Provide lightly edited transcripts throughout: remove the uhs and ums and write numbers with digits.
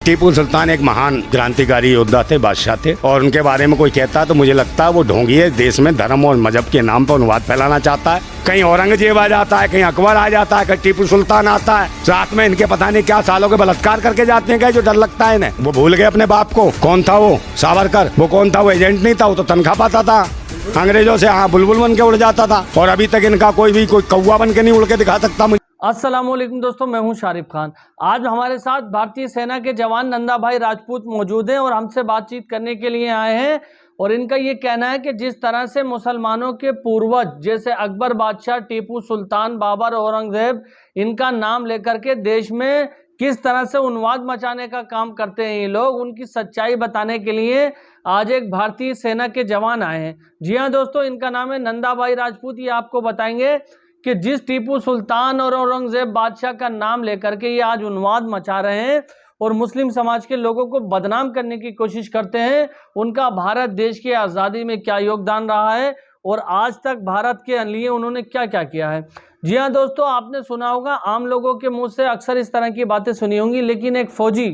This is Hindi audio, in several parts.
टीपू सुल्तान एक महान क्रांतिकारी योद्धा थे, बादशाह थे, और उनके बारे में कोई कहता है तो मुझे लगता है वो ढोंगी है, देश में धर्म और मजहब के नाम पर उन्माद फैलाना चाहता है। कहीं औरंगजेब आ जाता है, कहीं अकबर आ जाता है, कहीं टीपू सुल्तान आता है, रात में इनके पता नहीं क्या सालों के बलात्कार करके जाते हैं, क्या जो डर लगता है इन्हें। वो भूल गए अपने बाप को, कौन था वो सावरकर, वो कौन था, वो एजेंट नहीं था, वो तो तनख्वाह पाता था अंग्रेजों से, हाँ बुलबुल बन के उड़ जाता था, और अभी तक इनका कोई कौवा बन के नहीं उड़ के दिखा सकता मुझे। अस्सलामुअलैकुम दोस्तों, मैं हूं शारिफ खान। आज हमारे साथ भारतीय सेना के जवान नंदा भाई राजपूत मौजूद हैं और हमसे बातचीत करने के लिए आए हैं। और इनका ये कहना है कि जिस तरह से मुसलमानों के पूर्वज जैसे अकबर बादशाह, टीपू सुल्तान, बाबर, औरंगजेब, इनका नाम लेकर के देश में किस तरह से उन्माद मचाने का काम करते हैं ये लोग, उनकी सच्चाई बताने के लिए आज एक भारतीय सेना के जवान आए हैं। जी हाँ दोस्तों, इनका नाम है नंदा भाई राजपूत। ये आपको बताएंगे कि जिस टीपू सुल्तान और औरंगजेब बादशाह का नाम लेकर के ये आज उन्माद मचा रहे हैं और मुस्लिम समाज के लोगों को बदनाम करने की कोशिश करते हैं, उनका भारत देश की आज़ादी में क्या योगदान रहा है और आज तक भारत के लिए उन्होंने क्या क्या किया है। जी हाँ दोस्तों, आपने सुना होगा, आम लोगों के मुंह से अक्सर इस तरह की बातें सुनी होंगी, लेकिन एक फौजी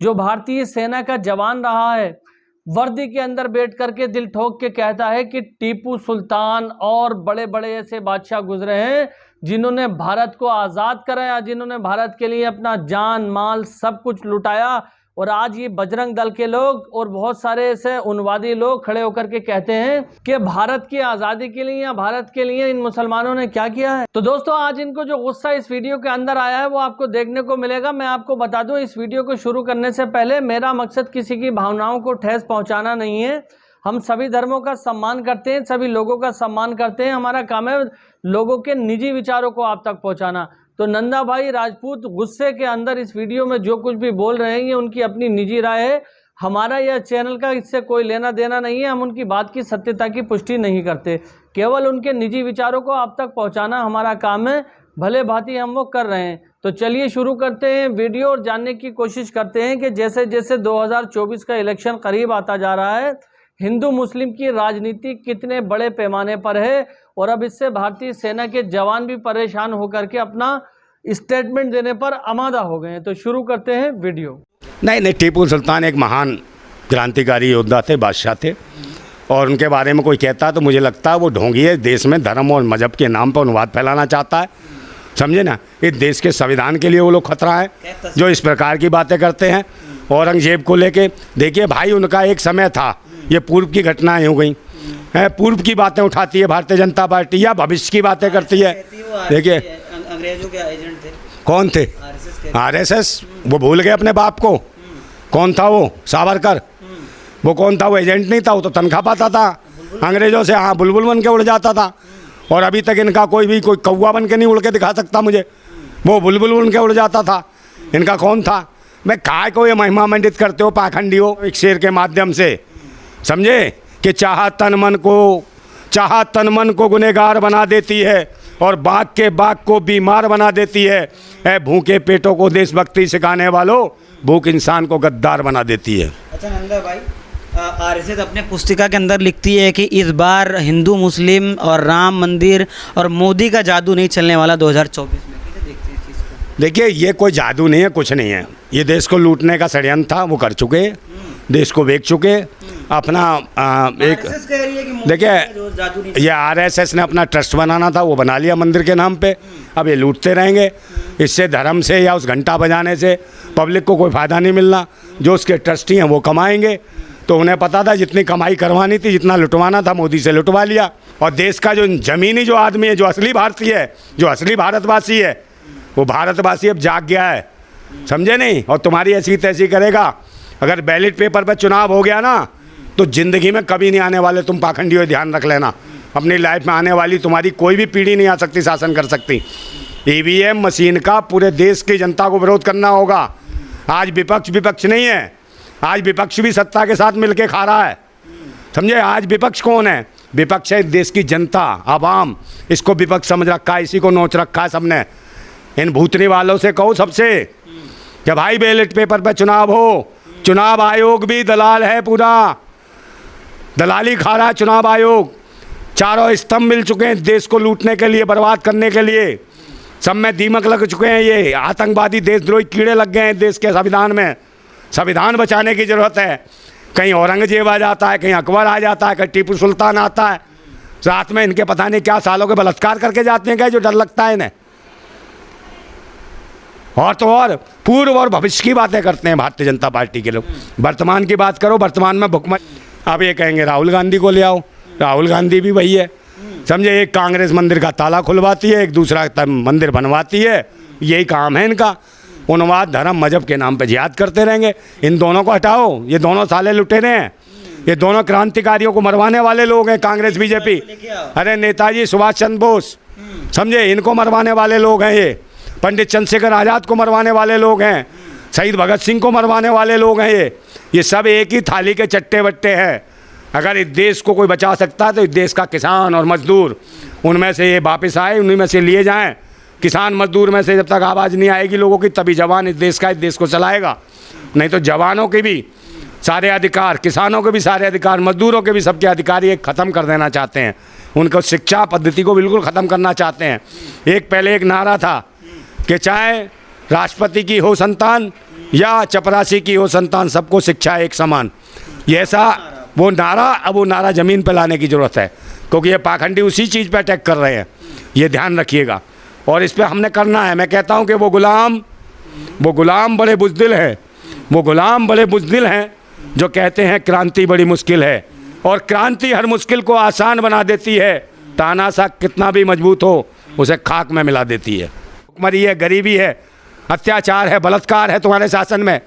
जो भारतीय सेना का जवान रहा है, वर्दी के अंदर बैठ करके दिल ठोक के कहता है कि टीपू सुल्तान और बड़े बड़े ऐसे बादशाह गुजरे हैं जिन्होंने भारत को आज़ाद कराया, जिन्होंने भारत के लिए अपना जान माल सब कुछ लुटाया। और आज ये बजरंग दल के लोग और बहुत सारे ऐसे उन्मादी लोग खड़े होकर के कहते हैं कि भारत की आज़ादी के लिए या भारत के लिए इन मुसलमानों ने क्या किया है। तो दोस्तों, आज इनको जो गुस्सा इस वीडियो के अंदर आया है वो आपको देखने को मिलेगा। मैं आपको बता दूं, इस वीडियो को शुरू करने से पहले मेरा मकसद किसी की भावनाओं को ठेस पहुंचाना नहीं है। हम सभी धर्मों का सम्मान करते हैं, सभी लोगों का सम्मान करते हैं। हमारा काम है लोगों के निजी विचारों को आप तक पहुंचाना। तो नंदा भाई राजपूत गुस्से के अंदर इस वीडियो में जो कुछ भी बोल रहे हैं ये उनकी अपनी निजी राय है, हमारा यह चैनल का इससे कोई लेना देना नहीं है। हम उनकी बात की सत्यता की पुष्टि नहीं करते, केवल उनके निजी विचारों को आप तक पहुंचाना हमारा काम है। भले भांति हम वो कर रहे हैं। तो चलिए शुरू करते हैं वीडियो और जानने की कोशिश करते हैं कि जैसे जैसे 2024 का इलेक्शन करीब आता जा रहा है, हिंदू मुस्लिम की राजनीति कितने बड़े पैमाने पर है और अब इससे भारतीय सेना के जवान भी परेशान होकर के अपना स्टेटमेंट देने पर आमादा हो गए हैं। तो शुरू करते हैं वीडियो। नहीं, टीपू सुल्तान एक महान क्रांतिकारी योद्धा थे, बादशाह थे, और उनके बारे में कोई कहता है तो मुझे लगता है वो ढोंगी है, देश में धर्म और मजहब के नाम पर उन्माद फैलाना चाहता है। समझे ना, इस देश के संविधान के लिए वो लोग खतरा है जो इस प्रकार की बातें करते हैं। औरंगजेब को लेके देखिए भाई, उनका एक समय था, ये पूर्व की घटनाएं हो गई हैं, पूर्व की बातें उठाती है भारतीय जनता पार्टी या भविष्य की बातें करती है। देखिए अंग्रेजों के एजेंट थे, कौन थे, आरएसएस, वो भूल गए अपने बाप को, कौन था वो सावरकर, वो कौन था, वो एजेंट नहीं था, वो तो तनख्वाह पाता था अंग्रेजों से, हाँ बुलबुल बन के उड़ जाता था, और अभी तक इनका कोई कौवा बन के नहीं उड़ के दिखा सकता मुझे। वो बुलबुल बन के उड़ जाता था। इनका कौन था। मैं काय को ये महिमा मंडित करते हो, पाखंडी हो, एक शेर के माध्यम से, समझे, कि चाह तन मन को गुनहगार बना देती है और बाग के बाग को बीमार बना देती है। ऐ भूखे पेटों को देशभक्ति सिखाने वालों, भूख इंसान को गद्दार बना देती है। अच्छा नंदा भाई, आरएसएस अपने पुस्तिका के अंदर लिखती है कि इस बार हिंदू मुस्लिम और राम मंदिर और मोदी का जादू नहीं चलने वाला 2024 में। कैसे देखते हैं इस चीज़ को? देखिए, ये कोई जादू नहीं है, कुछ नहीं है, ये देश को लूटने का षड्यंत्र था, वो कर चुके, देश को बेच चुके अपना। एक देखिए, ये आरएसएस ने अपना ट्रस्ट बनाना था, वो बना लिया मंदिर के नाम पे। अब ये लूटते रहेंगे, इससे धर्म से या उस घंटा बजाने से पब्लिक को कोई फ़ायदा नहीं मिलना। जो उसके ट्रस्टी हैं वो कमाएंगे, तो उन्हें पता था जितनी कमाई करवानी थी, जितना लुटवाना था, मोदी से लुटवा लिया। और देश का जो ज़मीनी जो आदमी है, जो असली भारतीय है, जो असली भारतवासी है, वो भारतवासी अब जाग गया है, समझे नहीं। और तुम्हारी ऐसी तैसी करेगा, अगर बैलेट पेपर पर चुनाव हो गया ना तो ज़िंदगी में कभी नहीं आने वाले तुम पाखंडी हो, ध्यान रख लेना। अपनी लाइफ में आने वाली तुम्हारी कोई भी पीढ़ी नहीं आ सकती, शासन कर सकती। ईवीएम मशीन का पूरे देश की जनता को विरोध करना होगा। आज विपक्ष नहीं है, आज विपक्ष भी सत्ता के साथ मिलके खा रहा है, समझे। आज विपक्ष कौन है? विपक्ष है देश की जनता, आवाम। इसको विपक्ष समझ रखा है, इसी को नोच रखा है सबने। इन भूतनी वालों से कहो सबसे कि भाई बैलेट पेपर पर चुनाव हो, चुनाव आयोग भी दलाल है, पूरा दलाली खा रहा है चुनाव आयोग। चारों स्तंभ मिल चुके हैं देश को लूटने के लिए, बर्बाद करने के लिए। सब में दीमक लग चुके हैं, ये आतंकवादी देशद्रोही कीड़े लग गए हैं देश के संविधान में। संविधान बचाने की ज़रूरत है। कहीं औरंगजेब आ जाता है, कहीं अकबर आ जाता है, कहीं टीपू सुल्तान आता है, रात में इनके पता नहीं क्या सालों के बलात्कार करके जाते हैं क्या, जो डर लगता है इन्हें। और तो और पूर्व और भविष्य की बातें करते हैं भारतीय जनता पार्टी के लोग। वर्तमान की बात करो, वर्तमान में भुखमरी। अब ये कहेंगे राहुल गांधी को ले आओ, राहुल गांधी भी वही है, समझे। एक कांग्रेस मंदिर का ताला खुलवाती है, एक दूसरा मंदिर बनवाती है, यही काम है इनका। उन्माद धर्म मजहब के नाम पे जिहाद करते रहेंगे। इन दोनों को हटाओ, ये दोनों साले लुटेरे हैं, ये दोनों क्रांतिकारियों को मरवाने वाले लोग हैं, कांग्रेस बीजेपी। अरे नेताजी सुभाष चंद्र बोस, समझे, इनको मरवाने वाले लोग हैं ये। पंडित चंद्रशेखर आज़ाद को मरवाने वाले लोग हैं, शहीद भगत सिंह को मरवाने वाले लोग हैं ये सब एक ही थाली के चट्टे बट्टे हैं। अगर इस देश को कोई बचा सकता है तो इस देश का किसान और मजदूर, उनमें से ये वापस आए, उन्हीं में से लिए जाएं। किसान मजदूर में से जब तक आवाज़ नहीं आएगी लोगों की, तभी जवान इस देश को चलाएगा। नहीं तो जवानों के भी सारे अधिकार, किसानों के भी सारे अधिकार, मजदूरों के भी सबके अधिकार ये ख़त्म कर देना चाहते हैं। उनको शिक्षा पद्धति को बिल्कुल ख़त्म करना चाहते हैं। पहले एक नारा था कि चाहे राष्ट्रपति की हो संतान या चपरासी की हो संतान, सबको शिक्षा एक समान। ये ऐसा वो नारा ज़मीन पर लाने की ज़रूरत है, क्योंकि ये पाखंडी उसी चीज़ पर अटैक कर रहे हैं, ये ध्यान रखिएगा। और इस पर हमने करना है। मैं कहता हूँ कि वो गुलाम बड़े बुज़दिल हैं, वो गुलाम बड़े बुज़दिल हैं जो कहते हैं क्रांति बड़ी मुश्किल है, और क्रांति हर मुश्किल को आसान बना देती है। तानाशाह कितना भी मजबूत हो, उसे खाक में मिला देती है। भुखमरी है, गरीबी है, अत्याचार है, बलात्कार है तुम्हारे शासन में,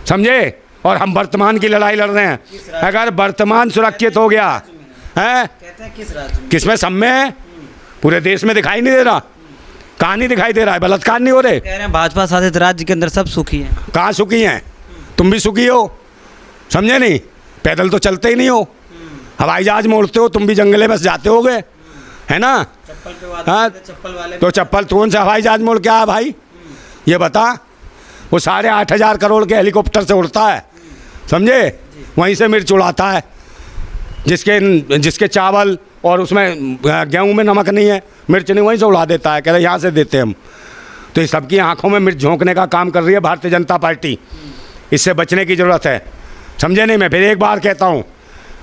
समझे। और हम वर्तमान की लड़ाई लड़ रहे हैं। अगर वर्तमान सुरक्षित हो गया है, किसमें, सब में, पूरे देश में दिखाई नहीं दे रहा। कहाँ नहीं दिखाई दे रहा है? बलात्कार नहीं हो रहे? कह रहे हैं भाजपा शासित राज्य के अंदर सब सुखी हैं। कहाँ सुखी हैं? तुम भी सुखी हो, समझे नहीं। पैदल तो चलते ही नहीं हो, हवाई जहाज में उड़ते हो, तुम भी जंगले में जाते होगे, है ना। हाँ, तो चप्पल कौन सा हवाई जहाज में उड़ के आया भाई, ये बता। वो सारे 8,000 करोड़ के हेलीकॉप्टर से उड़ता है, समझे। वहीं से मिर्च उड़ाता है, जिसके चावल और उसमें गेहूं में नमक नहीं है, मिर्च नहीं, वहीं से उड़ा देता है, कह रहे यहाँ से देते हम। तो ये सबकी आंखों में मिर्च झोंकने का काम कर रही है भारतीय जनता पार्टी। इससे बचने की ज़रूरत है, समझे नहीं। मैं फिर एक बार कहता हूँ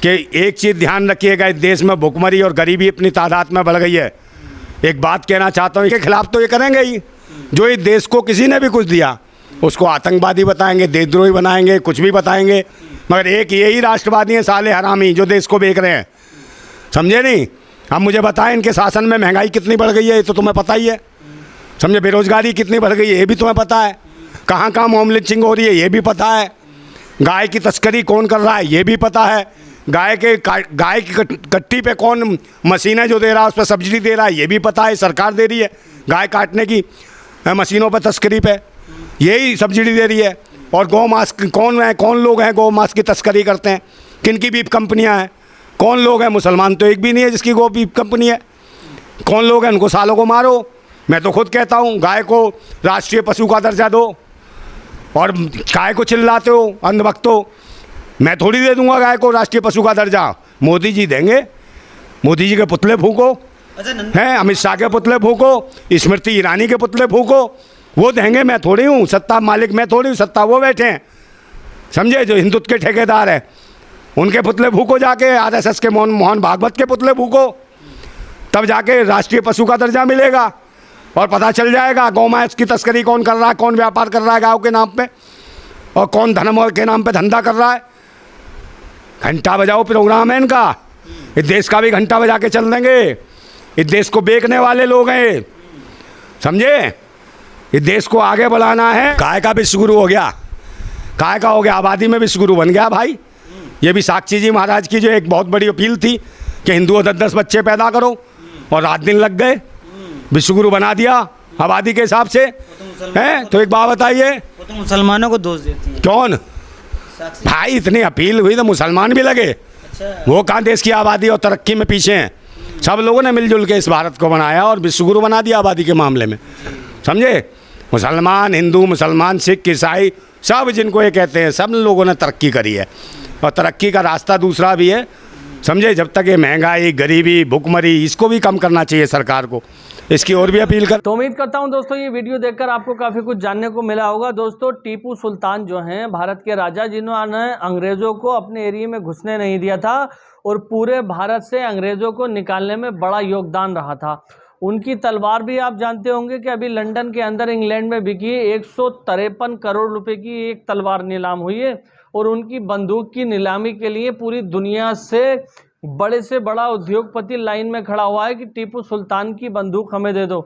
कि एक चीज़ ध्यान रखिएगा, इस देश में भुखमरी और गरीबी अपनी तादाद में बढ़ गई है। एक बात कहना चाहता हूँ, इसके खिलाफ तो ये करेंगे ही। जो इस देश को किसी ने भी कुछ दिया उसको आतंकवादी बताएंगे, देशद्रोही बनाएंगे, कुछ भी बताएंगे, मगर एक यही राष्ट्रवादी हैं साले हरामी जो देश को बेच रहे हैं, समझे नहीं। अब मुझे बताएं, इनके शासन में महंगाई कितनी बढ़ गई है, ये तो तुम्हें पता ही है, समझे। बेरोजगारी कितनी बढ़ गई है, ये भी तुम्हें पता है। कहाँ कहाँ मॉब लिंचिंग हो रही है, ये भी पता है। गाय की तस्करी कौन कर रहा है, ये भी पता है। गाय की कट्टी पे कौन मशीनें जो दे रहा है, उस पर सब्सिडी दे रहा है, ये भी पता है। सरकार दे रही है गाय काटने की मशीनों पर, तस्करी पे यही सब्सिडी दे रही है। और गौ मांस कौन लोग हैं गौ मांस की तस्करी करते हैं, किन की बीफ कंपनियां हैं, कौन लोग हैं? मुसलमान तो एक भी नहीं है जिसकी गौ बीफ कंपनी है। कौन लोग हैं? उनको सालों को मारो। मैं तो खुद कहता हूँ गाय को राष्ट्रीय पशु का दर्जा दो, और गाय को चिल्लाते हो अंधभक्तों। मैं थोड़ी दे दूंगा गाय को राष्ट्रीय पशु का दर्जा, मोदी जी देंगे। मोदी जी के पुतले फूको, हैं अमित शाह के पुतले फूको, स्मृति ईरानी के पुतले फूको, वो देंगे। मैं थोड़ी हूँ सत्ता मालिक, मैं थोड़ी हूँ सत्ता, वो बैठे हैं, समझे, जो हिंदुत्व के ठेकेदार हैं। उनके पुतले फूको जाके, आरएसएस के मोहन भागवत के पुतले फूको, तब जाके राष्ट्रीय पशु का दर्जा मिलेगा। और पता चल जाएगा गौ मांस की तस्करी कौन कर रहा है, कौन व्यापार कर रहा है गाँव के नाम पे, और कौन धर्म के नाम पे धंधा कर रहा है। घंटा बजाओ प्रोग्राम है इनका, इस देश का भी घंटा बजा के चल देंगे। इस देश को बेचने वाले लोग हैं, समझे। इस देश को आगे बढ़ाना है। काय का विश्वगुरु हो गया, काय का हो गया, आबादी में विश्वगुरु बन गया भाई। ये भी साक्षी जी महाराज की जो एक बहुत बड़ी अपील थी कि हिंदुओं 10-10 बच्चे पैदा करो, और रात दिन लग गए, विश्वगुरु बना दिया आबादी के हिसाब से। हैं तो एक बात बताइए, वो तो मुसलमानों को दोष देती है। कौन भाई? इतनी अपील हुई तो मुसलमान भी लगे। अच्छा। वो कहाँ देश की आबादी और तरक्की में पीछे हैं। सब लोगों ने मिलजुल के इस भारत को बनाया और विश्वगुरु बना दिया आबादी के मामले में, समझे। मुसलमान, हिंदू, मुसलमान, सिख, ईसाई, सब जिनको ये कहते हैं, सब लोगों ने तरक्की करी है। और तरक्की का रास्ता दूसरा भी है, समझे। जब तक ये महंगाई, गरीबी, भुखमरी, इसको भी कम करना चाहिए सरकार को। इसकी और भी अपील कर। तो उम्मीद करता हूं दोस्तों ये वीडियो देखकर आपको काफ़ी कुछ जानने को मिला होगा। दोस्तों टीपू सुल्तान जो हैं भारत के राजा, जिन्होंने अंग्रेज़ों को अपने एरिया में घुसने नहीं दिया था और पूरे भारत से अंग्रेज़ों को निकालने में बड़ा योगदान रहा था। उनकी तलवार भी आप जानते होंगे कि अभी लंदन के अंदर इंग्लैंड में बिकी 153 करोड़ रुपए की एक तलवार नीलाम हुई है और उनकी बंदूक की नीलामी के लिए पूरी दुनिया से बड़ा उद्योगपति लाइन में खड़ा हुआ है कि टीपू सुल्तान की बंदूक हमें दे दो,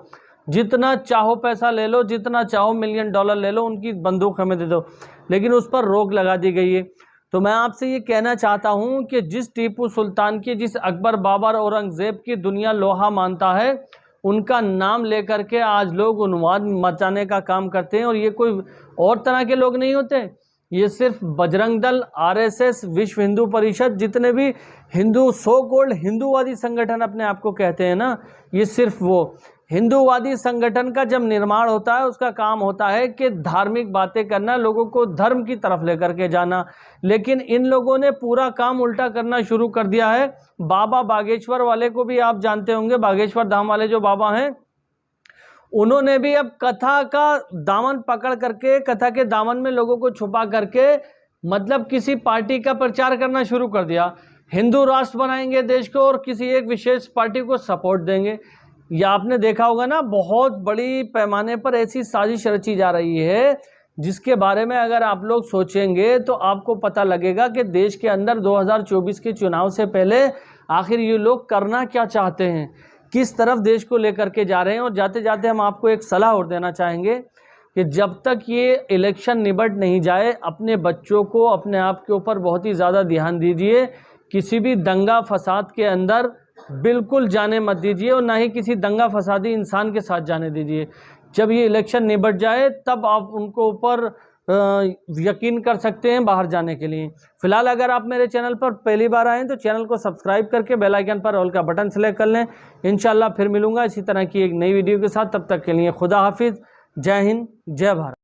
जितना चाहो पैसा ले लो, जितना चाहो $1 मिलियन ले लो, उनकी बंदूक हमें दे दो। लेकिन उस पर रोक लगा दी गई है। तो मैं आपसे ये कहना चाहता हूँ कि जिस टीपू सुल्तान की, जिस अकबर, बाबर, औरंगज़ेब की दुनिया लोहा मानता है, उनका नाम लेकर के आज लोग उन्माद मचाने का काम करते हैं। और ये कोई और तरह के लोग नहीं होते, ये सिर्फ बजरंग दल, आरएसएस, विश्व हिंदू परिषद, जितने भी हिंदू सो कॉल्ड हिंदूवादी संगठन अपने आप को कहते हैं ना, ये सिर्फ वो हिंदूवादी संगठन का जब निर्माण होता है, उसका काम होता है कि धार्मिक बातें करना, लोगों को धर्म की तरफ लेकर के जाना। लेकिन इन लोगों ने पूरा काम उल्टा करना शुरू कर दिया है। बाबा बागेश्वर वाले को भी आप जानते होंगे, बागेश्वर धाम वाले जो बाबा हैं, उन्होंने भी अब कथा का दामन पकड़ करके, कथा के दामन में लोगों को छुपा करके, मतलब किसी पार्टी का प्रचार करना शुरू कर दिया। हिंदू राष्ट्र बनाएंगे देश को और किसी एक विशेष पार्टी को सपोर्ट देंगे। या आपने देखा होगा ना, बहुत बड़ी पैमाने पर ऐसी साजिश रची जा रही है जिसके बारे में अगर आप लोग सोचेंगे तो आपको पता लगेगा कि देश के अंदर 2024 के चुनाव से पहले आखिर ये लोग करना क्या चाहते हैं, किस तरफ देश को लेकर के जा रहे हैं। और जाते जाते हम आपको एक सलाह और देना चाहेंगे कि जब तक ये इलेक्शन निबट नहीं जाए, अपने बच्चों को, अपने आप के ऊपर बहुत ही ज़्यादा ध्यान दीजिए। किसी भी दंगा फसाद के अंदर बिल्कुल जाने मत दीजिए और ना ही किसी दंगा फसादी इंसान के साथ जाने दीजिए। जब ये इलेक्शन निबट जाए तब आप उनको ऊपर यकीन कर सकते हैं बाहर जाने के लिए। फिलहाल अगर आप मेरे चैनल पर पहली बार आएँ तो चैनल को सब्सक्राइब करके बेल आइकन पर ऑल का बटन सेलेक्ट कर लें। इंशाल्लाह फिर मिलूंगा इसी तरह की एक नई वीडियो के साथ। तब तक के लिए खुदा हाफिज़, जय हिंद, जय भारत।